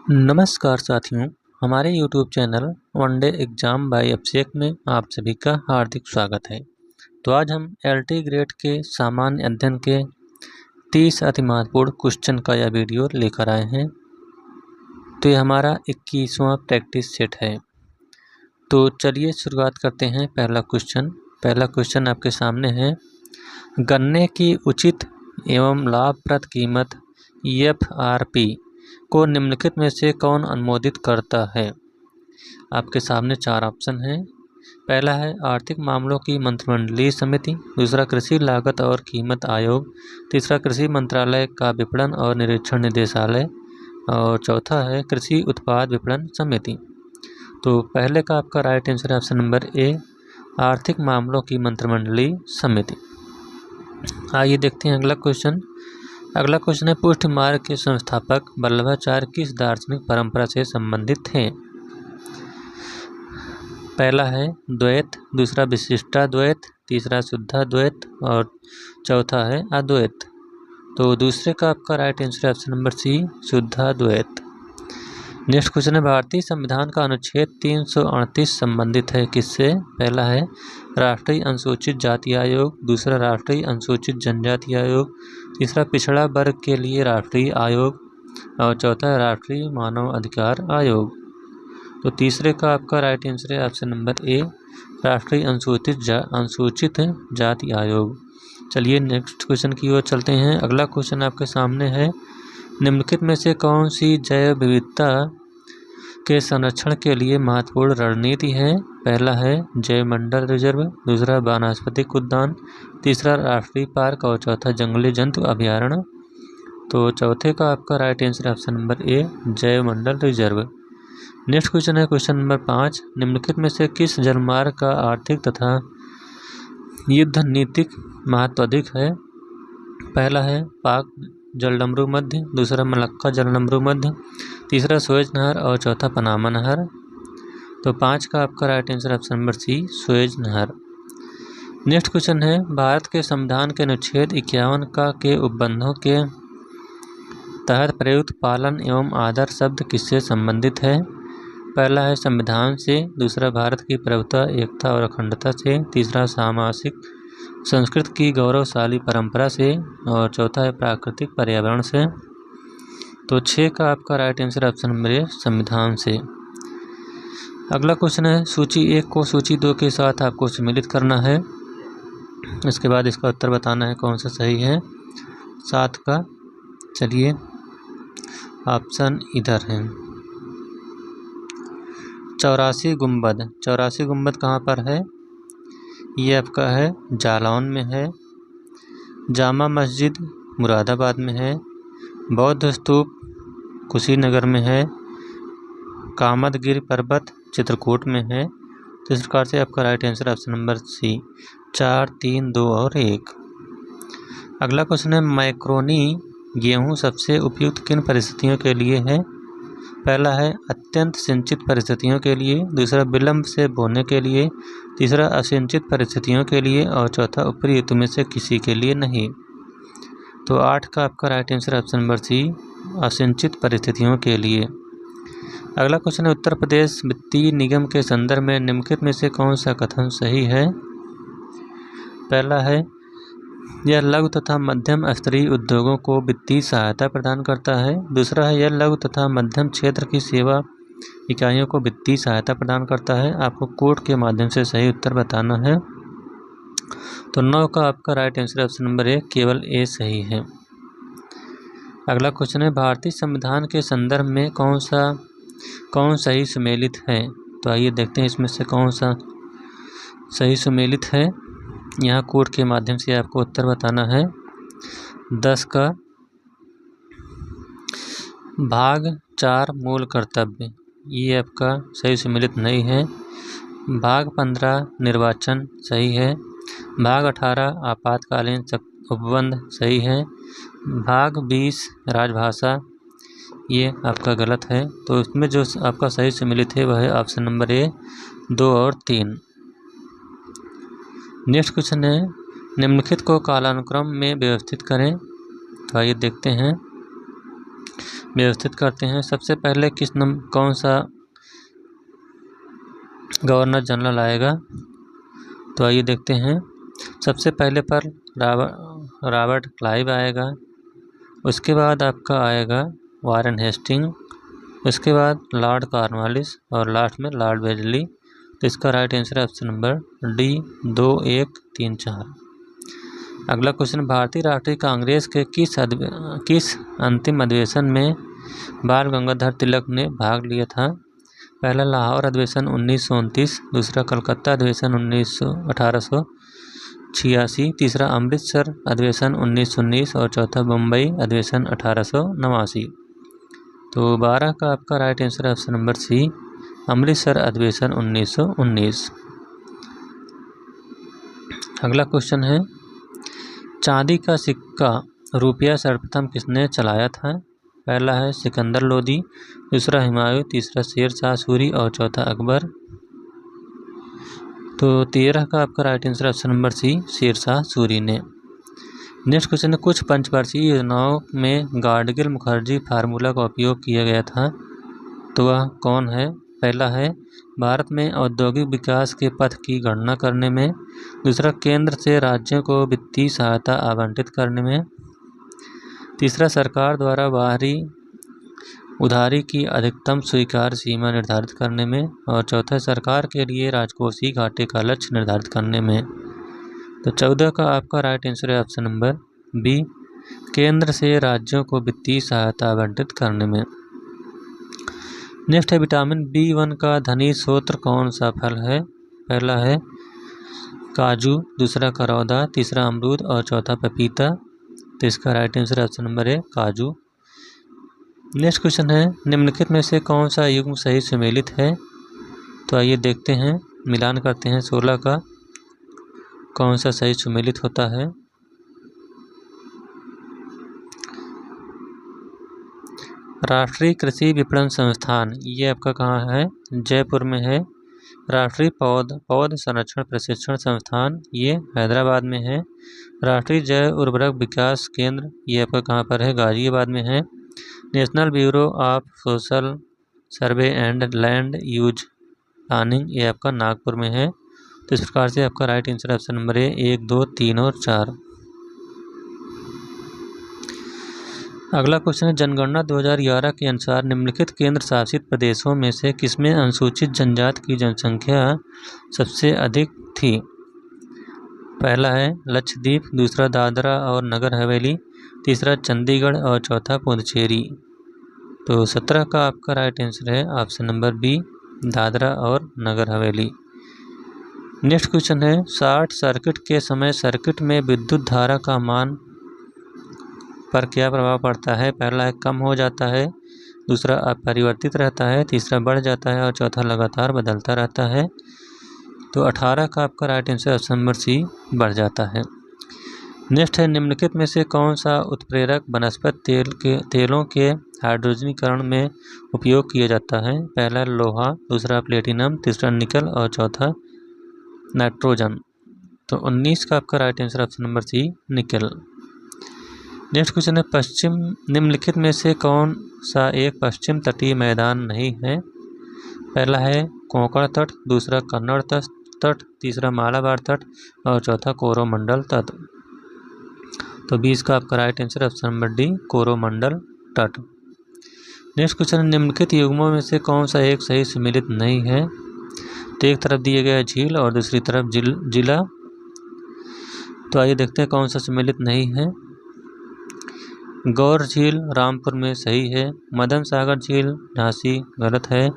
नमस्कार साथियों, हमारे YouTube channel one day exam by Abhishek में आप सभी का हार्दिक स्वागत है। तो आज हम LT ग्रेड के सामान्य अध्ययन के 30 अति महत्वपूर्ण क्वेश्चन का यह वीडियो लेकर आए हैं। तो ये हमारा 21वां प्रैक्टिस सेट है। तो चलिए शुरुआत करते हैं। पहला क्वेश्चन आपके सामने है। गन्ने की उचित एवं लाभप्रद कीमत FRP को निम्नलिखित में से कौन अनुमोदित करता है? आपके सामने 4 ऑप्शन हैं। पहला है आर्थिक मामलों की मंत्रिमंडलीय समिति, दूसरा कृषि लागत और कीमत आयोग, तीसरा कृषि मंत्रालय का विपणन और निरीक्षण निदेशालय और चौथा है कृषि उत्पाद विपणन समिति। तो पहले का आपका राइट आंसर है ऑप्शन नंबर ए, आर्थिक मामलों की मंत्रिमंडलीय समिति। आइए देखते हैं अगला क्वेश्चन है पुष्ट मार्ग के संस्थापक वल्लभाचार्य किस दार्शनिक परंपरा से संबंधित हैं? पहला है द्वैत, दूसरा विशिष्टाद्वैत, तीसरा शुद्धाद्वैत और चौथा है अद्वैत। तो दूसरे का आपका राइट आंसर है ऑप्शन नंबर सी, शुद्धाद्वैत। नेक्स्ट क्वेश्चन है भारतीय संविधान का अनुच्छेद 338 संबंधित है किससे? पहला है राष्ट्रीय अनुसूचित जाति आयोग, दूसरा राष्ट्रीय अनुसूचित जनजाति आयोग, तीसरा पिछड़ा वर्ग के लिए राष्ट्रीय आयोग और चौथा राष्ट्रीय मानव अधिकार आयोग। तो तीसरे का आपका राइट आंसर है ऑप्शन नंबर ए, राष्ट्रीय अनुसूचित जाति आयोग। चलिए नेक्स्ट क्वेश्चन की ओर चलते हैं। अगला क्वेश्चन आपके सामने है निम्नलिखित में से कौन सी जैव विविधता के संरक्षण के लिए महत्वपूर्ण रणनीति है? पहला है जैवमंडल रिजर्व, दूसरा वानस्पतिक उद्यान, तीसरा राष्ट्रीय पार्क और चौथा जंगली जंतु अभयारण्य। तो चौथे का आपका राइट आंसर है ऑप्शन नंबर ए, जैवमंडल रिजर्व। नेक्स्ट क्वेश्चन है क्वेश्चन नंबर 5, निम्नलिखित में से किस जलमार्ग का आर्थिक तथा युद्ध नीतिक महत्व अधिक है? पहला है पाक जलडमरू मध्य, दूसरा मलक्का जलडमरू मध्य, तीसरा सुएज नहर और चौथा पनामा नहर। तो 5 का आपका right answer option number C, Suez नहर। नेक्स्ट क्वेश्चन है भारत के संविधान के अनुच्छेद 51 के उपबंधों के तहत प्रयुक्त पालन एवं आदर शब्द किससे संबंधित है? पहला है संविधान से, दूसरा भारत की प्रभुता, एकता और अखंडता से, तीसरा सामाजिक संस्कृत की गौरवशाली परंपरा से और चौथा है प्राकृतिक पर्यावरण से। तो 6 का आपका राइट आंसर ऑप्शन नंबर ए, संविधान से। अगला क्वेश्चन है सूची 1 को सूची 2 के साथ आपको सम्मिलित करना है। इसके बाद इसका उत्तर बताना है कौन सा सही है 7 का। चलिए ऑप्शन इधर है 84 गुंबद कहाँ पर है? ये आपका है जालौन में है, जामा मस्जिद मुरादाबाद में है, बौद्ध स्तूप कुशीनगर में है, कामदगिरि पर्वत चित्रकूट में है। तो इस प्रकार से आपका right answer option number C, 4, 3, 2 और 1। अगला क्वेश्चन है मैक्रोनी गेहूँ सबसे उपयुक्त किन परिस्थितियों के लिए है? पहला है अत्यंत सिंचित परिस्थितियों के लिए, दूसरा विलंब से बोने के लिए, तीसरा असिंचित परिस्थितियों के लिए और चौथा ऊपरी ऋतु में से किसी के लिए नहीं। तो 8 का आपका right answer option number C, असिंचित परिस्थितियों के लिए। अगला क्वेश्चन है उत्तर प्रदेश वित्तीय निगम के संदर्भ में निम्नलिखित में से कौन सा कथन सही है? पहला है यह लघु तथा मध्यम स्तरीय उद्योगों को वित्तीय सहायता प्रदान करता है, दूसरा है यह लघु तथा मध्यम क्षेत्र की सेवा इकाइयों को वित्तीय सहायता प्रदान करता है। आपको कोड के माध्यम से सही उत्तर बताना है। तो 9 का आपका राइट आंसर ऑप्शन नंबर ए, केवल ए सही है। अगला क्वेश्चन है भारतीय संविधान के संदर्भ में कौन सही सुमेलित है? तो आइए देखते हैं इसमें से कौन सा सही सुमेलित है। यहाँ कोड के माध्यम से आपको उत्तर बताना है। 10 का भाग 4 मूल कर्तव्य, ये आपका सही सुमेलित नहीं है। भाग 15 निर्वाचन सही है। भाग 18 आपातकालीन उपबंध सही है। भाग 20 राजभाषा, ये आपका गलत है। तो इसमें जो आपका सही सुमेलित है वह है ऑप्शन नंबर ए, 2 और 3। नेक्स्ट क्वेश्चन है निम्नलिखित को कालानुक्रम में व्यवस्थित करें। तो आइए देखते हैं। व्यवस्थित करते हैं। सबसे पहले कौन सा गवर्नर जनरल आएगा, तो आइए देखते हैं। सबसे पहले पर रॉबर्ट क्लाइव आएगा, उसके बाद आपका आएगा वारेन हेस्टिंग, उसके बाद लॉर्ड कॉर्नवालिस और लास्ट में लॉर्ड वेलेस्ली। तो इसका राइट आंसर है ऑप्शन नंबर डी 2, 1, 3, 4। अगला क्वेश्चन, भारतीय राष्ट्रीय कांग्रेस के किस अंतिम अधिवेशन में बाल गंगाधर तिलक ने भाग लिया था? पहला लाहौर अधिवेशन 1929, दूसरा कलकत्ता अधिवेशन 1886, तीसरा अमृतसर अधिवेशन 1919 और चौथा मुंबई अधिवेशन 1889। तो 12 का आपका राइट आंसर है ऑप्शन नंबर सी, अमृतसर अधिवेशन 1919। अगला क्वेश्चन है, चांदी का सिक्का रुपया सर्वप्रथम किसने चलाया था? पहला है सिकंदर लोदी, दूसरा हुमायूं, तीसरा शेर शाह सूरी और चौथा अकबर। तो 13 का आपका right answer option number C, Sher Shah Suri ने। नेक्स्ट क्वेश्चन है, कुछ पंचवर्षीय योजनाओं में गाडगिल मुखर्जी फार्मूला का उपयोग किया गया था, तो वह कौन है? पहला है भारत में औद्योगिक विकास के पथ की गणना करने में, दूसरा केंद्र से राज्यों को वित्तीय सहायता आवंटित करने में, तीसरा सरकार द्वारा बाहरी उधारी की अधिकतम स्वीकार्य सीमा निर्धारित करने में, और चौथा सरकार के लिए राजकोषीय घाटे का लक्ष्य निर्धारित करने में। तो 14 का आपका राइट आंसर है ऑप्शन नंबर बी, केंद्र से राज्यों को वित्तीय सहायता आवंटित करने में। नेक्स्ट है, विटामिन B1 का धनी स्रोत कौन सा फल है? पहला है काजू, दूसरा करौदा, तीसरा अमरूद और चौथा पपीता। तो इसका राइट आंसर ऑप्शन नंबर है काजू। नेक्स्ट क्वेश्चन है, निम्नलिखित में से कौन सा युग्म सही सुमेलित है? तो आइए देखते हैं, मिलान करते हैं 16 का कौन सा सही सुमेलित होता है। राष्ट्रीय कृषि विपणन संस्थान, ये आपका कहाँ है? जयपुर में है। राष्ट्रीय पौध संरक्षण प्रशिक्षण संस्थान, ये हैदराबाद में है। राष्ट्रीय जैव उर्वरक विकास केंद्र, ये आपका कहाँ पर है? गाजियाबाद में है। National bureau of social survey and land use planning, ये आपका नागपुर में है। तो इस प्रकार से आपका राइट आंसर ऑप्शन नंबर है 1, 2, 3 और 4। अगला क्वेश्चन है, जनगणना 2011 के अनुसार निम्नलिखित केंद्र शासित प्रदेशों में से किसमें अनुसूचित जनजाति की जनसंख्या सबसे अधिक थी? पहला है लक्षद्वीप, दूसरा दादरा और नगर हवेली, तीसरा चंडीगढ़ और चौथा पुडुचेरी। तो 17 का आपका राइट आंसर है ऑप्शन नंबर बी, दादरा और नगर हवेली। नेक्स्ट क्वेश्चन है, शॉर्ट सर्किट के समय सर्किट में विद्युत धारा का मान पर क्या प्रभाव पड़ता है? पहला है कम हो जाता है, दूसरा अपरिवर्तित रहता है, तीसरा बढ़ जाता है और चौथा लगातार बदलता रहता है। तो 18 का आपका right answer option number C, बढ़ जाता है। नेक्स्ट है, निम्नलिखित में से कौन सा उत्प्रेरक वनस्पति तेलों के हाइड्रोजनीकरण में उपयोग किया जाता है? पहला लोहा, दूसरा प्लेटिनम, तीसरा निकल और चौथा नाइट्रोजन। तो 19 का आपका right answer option number C, nickel. Next question है, निम्नलिखित में से कौन सा एक पश्चिम तटीय मैदान नहीं है? पहला है कोंकण तट, दूसरा कन्नड़ तट, तीसरा मालाबार तट और चौथा कोरोमंडल तट। तो 20 का आपका right answer option number D, Coromandel तट। नेक्स्ट क्वेश्चन, निम्नलिखित युग्मों में से कौन सा एक सही सुमेलित नहीं है? तो एक तरफ दिया गया झील और दूसरी तरफ जिला। तो आइए देखते हैं कौन सा सुमेलित नहीं है। गौर झील रामपुर में सही है, मदन सागर झील झांसी गलत है,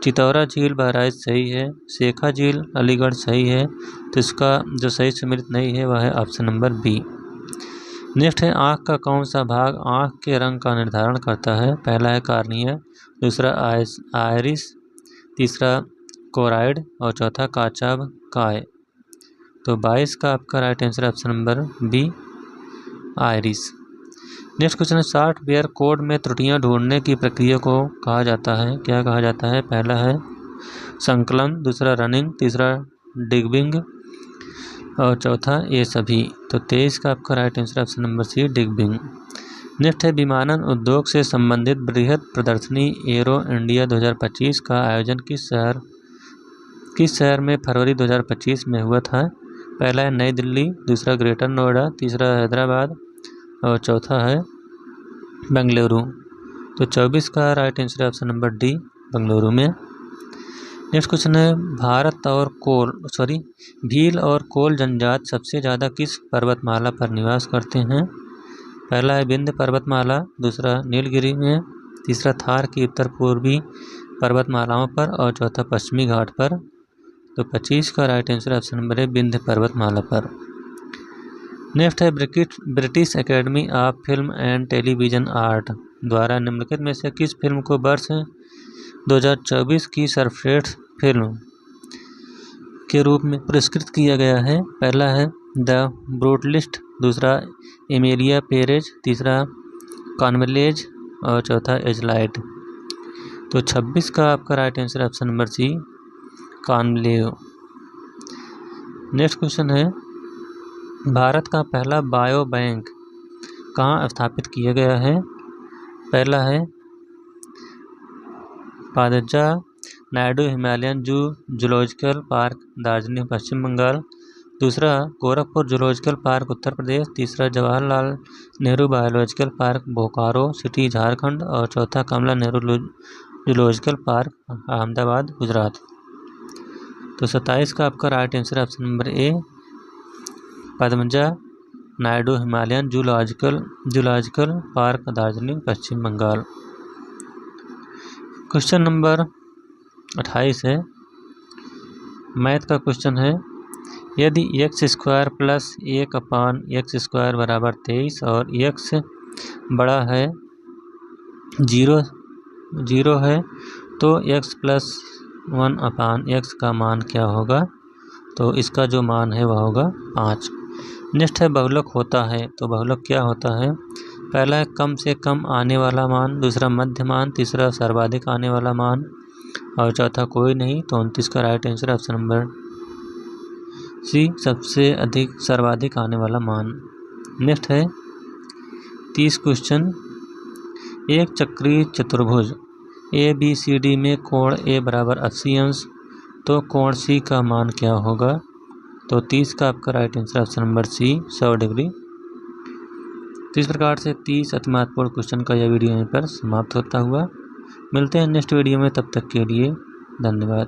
चितौरा झील बहराइच सही है, शेखा झील अलीगढ़ सही है। तो इसका जो सही सुमेलित नहीं है वह है ऑप्शन नंबर बी। नेक्स्ट है, आँख का कौन सा भाग आँख के रंग का निर्धारण करता है? पहला है कार्निया, दूसरा आयरिस, तीसरा कोराइड और चौथा काचाभ काय। तो 22 का आपका right answer option number B, iris. Next question है, सॉफ्टवेयर कोड में त्रुटियां ढूंढने की प्रक्रिया को कहा जाता है, क्या कहा जाता है? पहला है संकलन, दूसरा रनिंग, तीसरा डिबगिंग और चौथा ये सभी। तो 23 का आपका right answer option number C, debugging. Next है विमानन उद्योग से संबंधित बृहद प्रदर्शनी एरो इंडिया 2025 का आयोजन किस शहर में फरवरी 2025 में हुआ था। पहला है नई दिल्ली, दूसरा ग्रेटर नोएडा, तीसरा हैदराबाद और चौथा है बेंगलुरु। तो 24 का राइट आंसर है ऑप्शन नंबर डी, बेंगलुरु में। नेक्स्ट क्वेश्चन है भील और कोल जनजात सबसे ज़्यादा किस पर्वतमाला पर निवास करते हैं। पहला है विंध्य पर्वतमाला, दूसरा नीलगिरी में, तीसरा थार की उत्तर पूर्वी पर्वतमालाओं पर और चौथा पश्चिमी घाट पर। तो 25 का राइट आंसर ऑप्शन नंबर है विंध्य पर्वतमाला पर। नेक्स्ट है British academy of film and television art द्वारा निम्नलिखित में से किस फिल्म को वर्ष 2024 की सर्वश्रेष्ठ फिल्म के रूप में पुरस्कृत किया गया है। पहला है द ब्रूटलिस्ट, दूसरा एमिलिया पेरेज, तीसरा कॉन्वेलेज और चौथा एजलाइट। तो 26 का आपका right answer option number C, Conclave. Next question है भारत का पहला बायो बैंक कहाँ स्थापित किया गया है। पहला है Padmaja Naidu Himalayan zoological park Darjeeling Paschim Bengal, दूसरा गोरखपुर जूलॉजिकल पार्क उत्तर प्रदेश, तीसरा Jawaharlal Nehru biological park Bokaro city Jharkhand और चौथा कमला नेहरू जूलॉजिकल पार्क अहमदाबाद गुजरात। तो 27 का आपका right answer option number A, Padmaja Naidu Himalayan zoological park Darjeeling Paschim Bengal. Question number 28 है मैथ का क्वेश्चन है यदि x² प्लस 1/x² बराबर 23 और x बड़ा है 0 है तो x प्लस 1/x का मान क्या होगा। तो इसका जो मान है वह होगा 5। नेक्स्ट है बहुलक होता है, तो बहुलक क्या होता है। पहला है कम से कम आने वाला मान, दूसरा मध्य मान, तीसरा सर्वाधिक आने वाला मान और चौथा कोई नहीं। तो 29 का right answer option number C, सबसे अधिक सर्वाधिक आने वाला मान। नेक्स्ट है 30 क्वेश्चन, एक चक्रीय चतुर्भुज ABCD में कोण A बराबर 80 अंश, तो कोण C का मान क्या होगा। तो 30 का आपका right answer option number C, 100 degree. तो इस प्रकार से 30 अति महत्वपूर्ण क्वेश्चन का यह वीडियो यहीं पर समाप्त होता हुआ। मिलते हैं नेक्स्ट वीडियो में, तब तक के लिए धन्यवाद।